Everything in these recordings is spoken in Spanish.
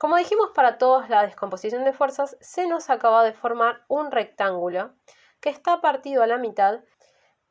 Como dijimos para todos la descomposición de fuerzas, se nos acaba de formar un rectángulo que está partido a la mitad.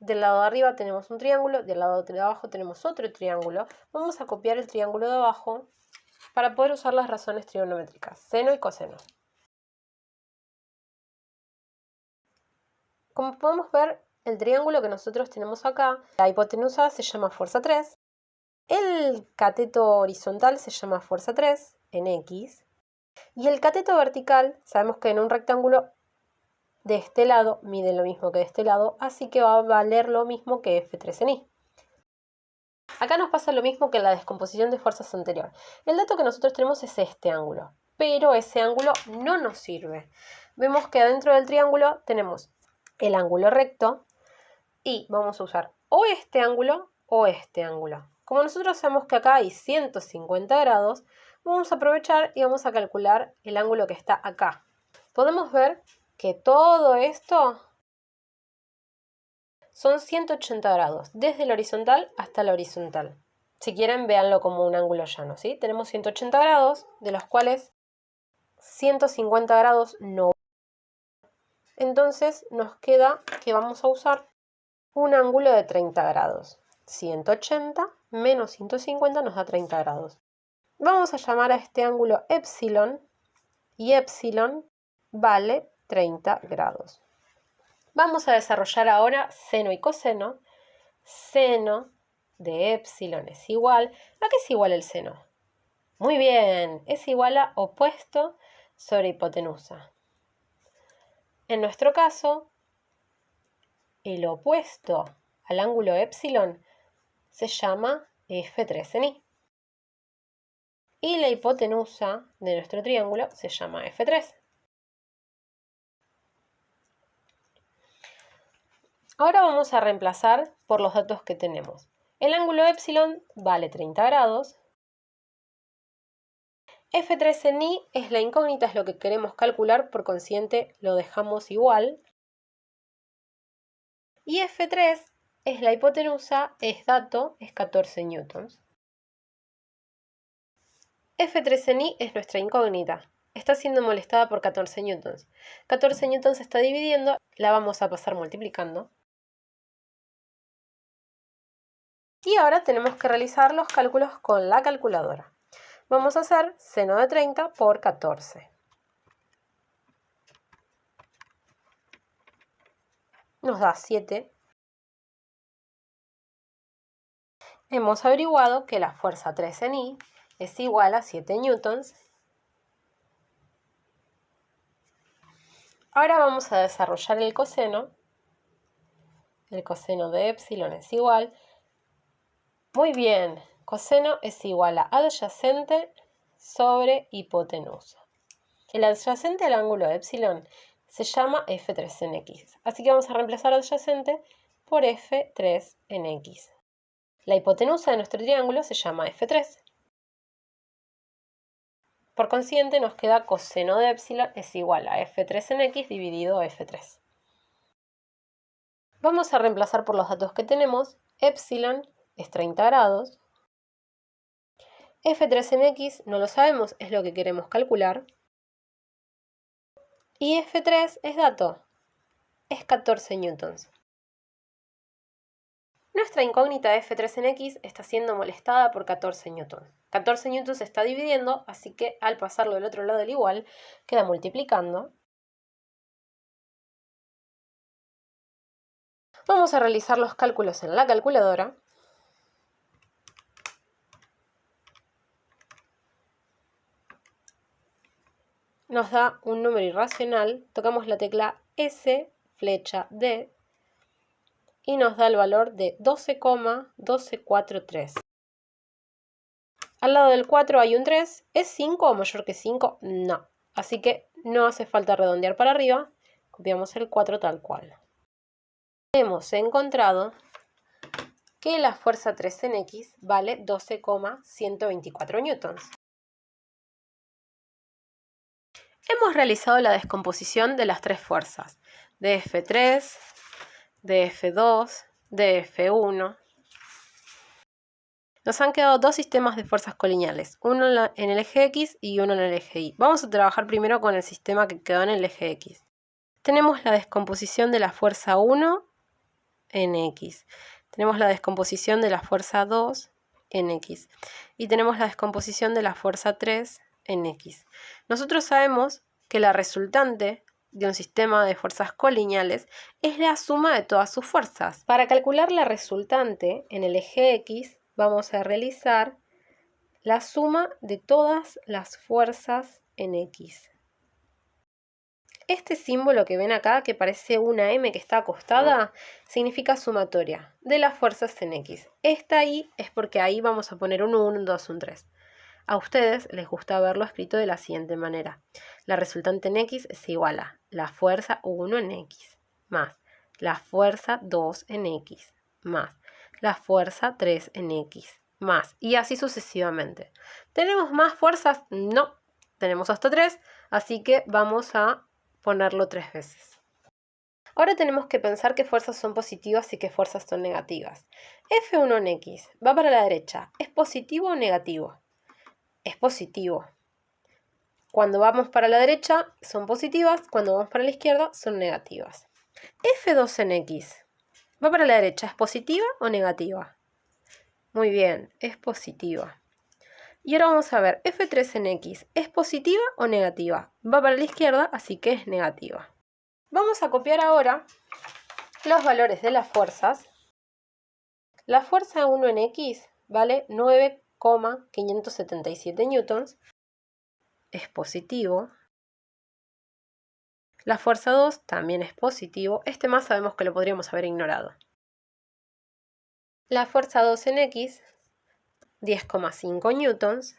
Del lado de arriba tenemos un triángulo, del lado de abajo tenemos otro triángulo. Vamos a copiar el triángulo de abajo para poder usar las razones trigonométricas, seno y coseno. Como podemos ver, el triángulo que nosotros tenemos acá, la hipotenusa se llama fuerza 3, el cateto horizontal se llama fuerza 3 en X, y el cateto vertical, sabemos que en un rectángulo de este lado mide lo mismo que de este lado, así que va a valer lo mismo que F3 en Y. Acá nos pasa lo mismo que en la descomposición de fuerzas anterior. El dato que nosotros tenemos es este ángulo, pero ese ángulo no nos sirve. Vemos que adentro del triángulo tenemos el ángulo recto y vamos a usar o este ángulo o este ángulo. Como nosotros sabemos que acá hay 150 grados, vamos a aprovechar y vamos a calcular el ángulo que está acá. Podemos ver que todo esto son 180 grados, desde la horizontal hasta la horizontal. Si quieren, véanlo como un ángulo llano, ¿sí? Tenemos 180 grados, de los cuales 150 grados no. Entonces nos queda que vamos a usar un ángulo de 30 grados. 180 menos 150 nos da 30 grados. Vamos a llamar a este ángulo epsilon y epsilon vale 30 grados. Vamos a desarrollar ahora seno y coseno. Seno de epsilon es igual. ¿A qué es igual el seno? Muy bien, es igual a opuesto sobre hipotenusa. En nuestro caso, el opuesto al ángulo epsilon se llama F3 en Y. Y la hipotenusa de nuestro triángulo se llama F3. Ahora vamos a reemplazar por los datos que tenemos. El ángulo epsilon vale 30 grados. F3 en Y es la incógnita, es lo que queremos calcular, por consiguiente lo dejamos igual. Y F3 es la hipotenusa, es dato, es 14 newtons. F3 en Y es nuestra incógnita. Está siendo molestada por 14 newtons. 14 newtons se está dividiendo, la vamos a pasar multiplicando. Y ahora tenemos que realizar los cálculos con la calculadora. Vamos a hacer seno de 30 por 14. Nos da 7. Hemos averiguado que la fuerza 3 en Y es igual a 7 newtons. Ahora vamos a desarrollar el coseno. El coseno de epsilon es igual. Muy bien, coseno es igual a adyacente sobre hipotenusa. El adyacente al ángulo de epsilon se llama F3 en X. Así que vamos a reemplazar adyacente por F3 en X. La hipotenusa de nuestro triángulo se llama F3. Por consiguiente nos queda coseno de epsilon es igual a F3 en X dividido F3. Vamos a reemplazar por los datos que tenemos. Epsilon es 30 grados. F3 en X no lo sabemos, es lo que queremos calcular. Y F3 es dato, es 14 newtons. Nuestra incógnita F3 en X está siendo molestada por 14 newtons. 14 newtons se está dividiendo, así que al pasarlo del otro lado del igual, queda multiplicando. Vamos a realizar los cálculos en la calculadora. Nos da un número irracional, tocamos la tecla S, flecha D, y nos da el valor de 12,1243. Al lado del 4 hay un 3. ¿Es 5 o mayor que 5? No. Así que no hace falta redondear para arriba. Copiamos el 4 tal cual. Hemos encontrado que la fuerza 3 en X vale 12,124 newtons. Hemos realizado la descomposición de las tres fuerzas, de F3, de F2, de F1. Nos han quedado dos sistemas de fuerzas colineales, uno en el eje X y uno en el eje Y. Vamos a trabajar primero con el sistema que quedó en el eje X. Tenemos la descomposición de la fuerza 1 en X. Tenemos la descomposición de la fuerza 2 en X. Y tenemos la descomposición de la fuerza 3 en X. Nosotros sabemos que la resultante de un sistema de fuerzas colineales es la suma de todas sus fuerzas. Para calcular la resultante en el eje X, vamos a realizar la suma de todas las fuerzas en X. Este símbolo que ven acá, que parece una M que está acostada, significa sumatoria de las fuerzas en X. Esta ahí es porque ahí vamos a poner un 1, un 2, un 3. A ustedes les gusta verlo escrito de la siguiente manera. La resultante en X es igual a la fuerza 1 en X, más la fuerza 2 en X, más la fuerza 3 en X, más, y así sucesivamente. ¿Tenemos más fuerzas? No, tenemos hasta 3, así que vamos a ponerlo 3 veces. Ahora tenemos que pensar qué fuerzas son positivas y qué fuerzas son negativas. F1 en X va para la derecha. ¿Es positivo o negativo? Es positivo. Cuando vamos para la derecha son positivas, cuando vamos para la izquierda son negativas. F2 en X va para la derecha. ¿Es positiva o negativa? Muy bien, es positiva. Y ahora vamos a ver, F3 en X, ¿es positiva o negativa? Va para la izquierda, así que es negativa. Vamos a copiar ahora los valores de las fuerzas. La fuerza 1 en X vale 9,577 newtons. Es positivo. La fuerza 2 también es positivo. Este más sabemos que lo podríamos haber ignorado. La fuerza 2 en X, 10,5 newtons.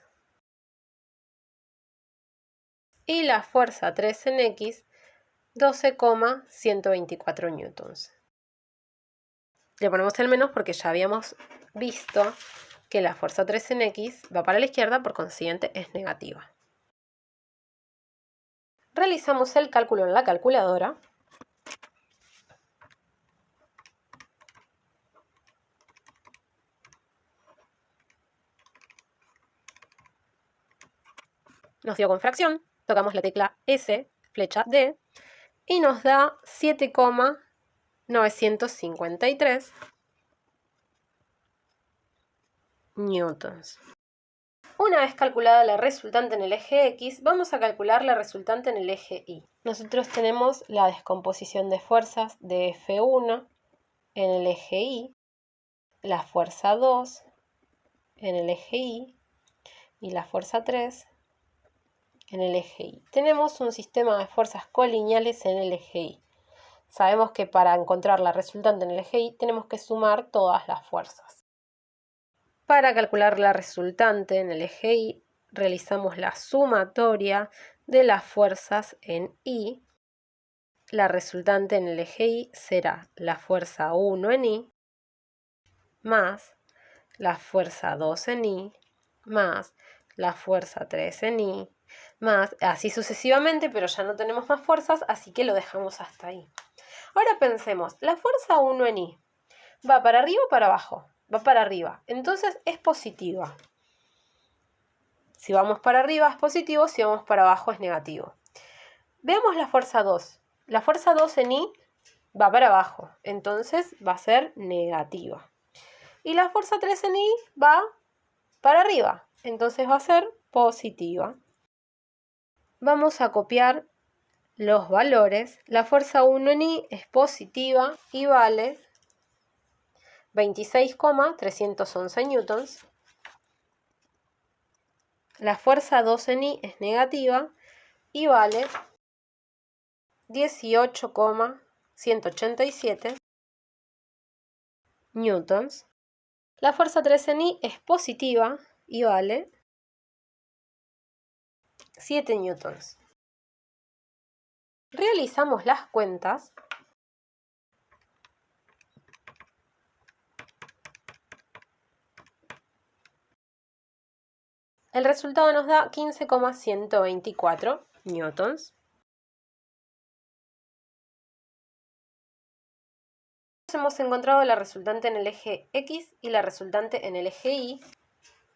Y la fuerza 3 en X, 12,124 newtons. Le ponemos el menos porque ya habíamos visto que la fuerza 3 en X va para la izquierda, por consiguiente es negativa. Realizamos el cálculo en la calculadora. Nos dio con fracción, tocamos la tecla S, flecha D, y nos da 7,953 newtons. Una vez calculada la resultante en el eje X, vamos a calcular la resultante en el eje Y. Nosotros tenemos la descomposición de fuerzas de F1 en el eje Y, la fuerza 2 en el eje Y y la fuerza 3 en el eje Y. Tenemos un sistema de fuerzas colineales en el eje Y. Sabemos que para encontrar la resultante en el eje Y tenemos que sumar todas las fuerzas. Para calcular la resultante en el eje Y, realizamos la sumatoria de las fuerzas en Y. La resultante en el eje Y será la fuerza 1 en Y más la fuerza 2 en Y más la fuerza 3 en Y más, así sucesivamente, pero ya no tenemos más fuerzas, así que lo dejamos hasta ahí. Ahora pensemos, la fuerza 1 en Y, ¿va para arriba o para abajo? Va para arriba, entonces es positiva. Si vamos para arriba es positivo, si vamos para abajo es negativo. Veamos la fuerza 2. La fuerza 2 en Y va para abajo, entonces va a ser negativa. Y la fuerza 3 en Y va para arriba, entonces va a ser positiva. Vamos a copiar los valores. La fuerza 1 en Y es positiva y vale 26,311 newtons. La fuerza 2 en Y es negativa y vale 18,187 newtons. La fuerza 3 en Y es positiva y vale 7 newtons. Realizamos las cuentas. El resultado nos da 15,124 newtons. Hemos encontrado la resultante en el eje X y la resultante en el eje Y.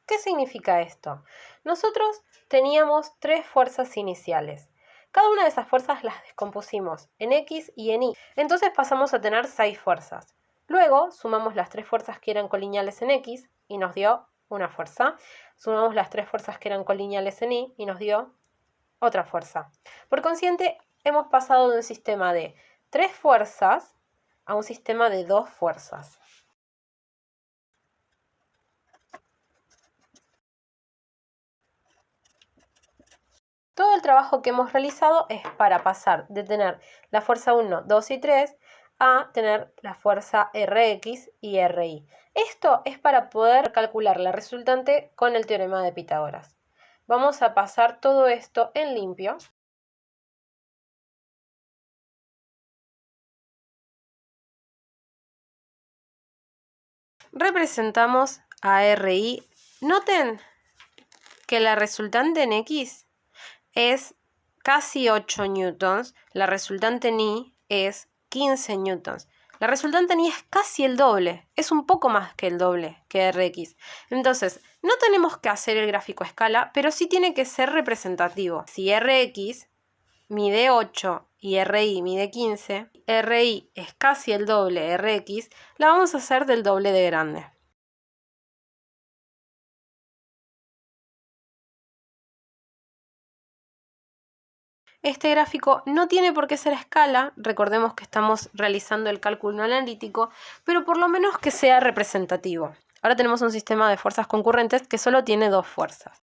¿Qué significa esto? Nosotros teníamos 3 fuerzas iniciales. Cada una de esas fuerzas las descompusimos en X y en Y. Entonces pasamos a tener 6 fuerzas. Luego sumamos las 3 fuerzas que eran colineales en X y nos dio una fuerza. Sumamos las 3 fuerzas que eran colineales en Y y nos dio otra fuerza. Por consiguiente, hemos pasado de un sistema de 3 fuerzas a un sistema de 2 fuerzas. Todo el trabajo que hemos realizado es para pasar de tener la fuerza 1, 2 y 3 a tener la fuerza Rx y Ri. Esto es para poder calcular la resultante con el teorema de Pitágoras. Vamos a pasar todo esto en limpio. Representamos a Ri. Noten que la resultante en X es casi 8 newtons, la resultante en Y es 15 newtons. La resultante en Y es casi el doble, es un poco más que el doble que Rx. Entonces, no tenemos que hacer el gráfico a escala, pero sí tiene que ser representativo. Si Rx mide 8 y Ri mide 15, Ri es casi el doble de Rx, la vamos a hacer del doble de grande. Este gráfico no tiene por qué ser a escala, recordemos que estamos realizando el cálculo analítico, pero por lo menos que sea representativo. Ahora tenemos un sistema de fuerzas concurrentes que solo tiene 2 fuerzas.